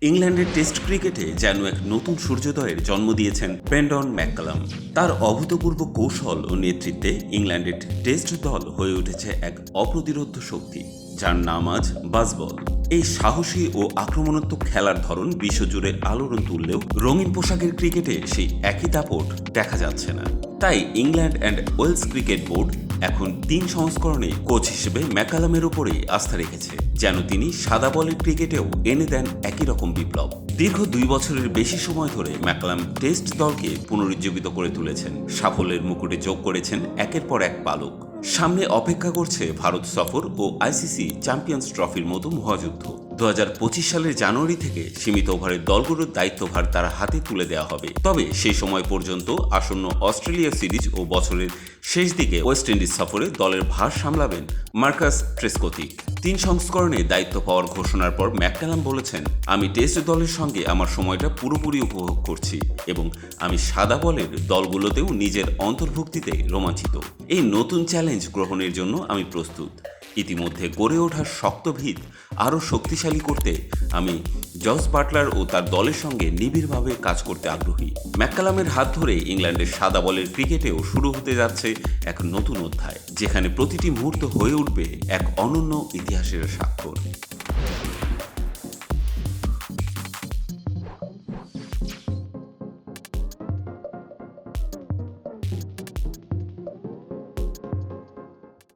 ইংল্যান্ডের টেস্ট ক্রিকেটে যেন এক নতুন সূর্যোদয়ের জন্ম দিয়েছেন ব্রেন্ডন ম্যাককালাম। তার অভূতপূর্ব কৌশল ও নেতৃত্বে ইংল্যান্ডের টেস্ট দল হয়ে উঠেছে এক অপ্রতিরোধ্য শক্তি, যার নাম আজ বাজবল। এই সাহসী ও আক্রমণাত্মক খেলার ধরন বিশ্বজুড়ে আলোড়ন তুললেও রঙিন পোশাকের ক্রিকেটে সেই একই দাপট দেখা যাচ্ছে না। তাই England and Wales cricket board এখন ৩ সংস্করণে কোচ হিসেবে ম্যাকালামের উপরেই আস্থা রেখেছে, যেন তিনি সাদা বলের ক্রিকেটেও এনে দেন একই রকম বিপ্লব। দীর্ঘ ২ বছরের বেশি সময় ধরে ম্যাকালাম টেস্ট দলকে পুনরুজ্জীবিত করে তুলেছেন, সাফল্যের মুকুটে যোগ করেছেন একের পর এক পালক। সামনে অপেক্ষা করছে ভারত সফর ও আইসিসি চ্যাম্পিয়ন্স ট্রফির মতো মহাযুদ্ধ। ২০২৫ সালের জানুয়ারি থেকে সীমিত ওভারের দলগুলোর দায়িত্বভার তার হাতে তুলে দেওয়া হবে। তবে সেই সময় পর্যন্ত আসন্ন অস্ট্রেলিয়া সিরিজ ও বছরের শেষ দিকে ওয়েস্ট ইন্ডিজ সফরে দলের ভার সামলাবেন মার্কাস ট্রেসকোথিক। ৩ সংস্করণে দায়িত্ব পাওয়ার ঘোষণার পর ম্যাককালাম বলেছেন, আমি টেস্ট দলের সঙ্গে আমার সময়টা পুরোপুরি উপভোগ করছি এবং আমি সাদা বলের দলগুলোতেও নিজের অন্তর্ভুক্তিতে রোমাঞ্চিত। এই নতুন চ্যালেঞ্জ গ্রহণের জন্য আমি প্রস্তুত। ইতিমধ্যে গড়ে ওঠা শক্ত ভিত আরও শক্তিশালী করতে আমি জস বাটলার ও তার দলের সঙ্গে নিবিড়ভাবে কাজ করতে আগ্রহী। ম্যাককালামের হাত ধরে ইংল্যান্ডের সাদা বলের ক্রিকেটেও শুরু হতে যাচ্ছে এক নতুন অধ্যায়, যেখানে প্রতিটি মুহূর্ত হয়ে উঠবে এক অনন্য ইতিহাসের স্বাক্ষর।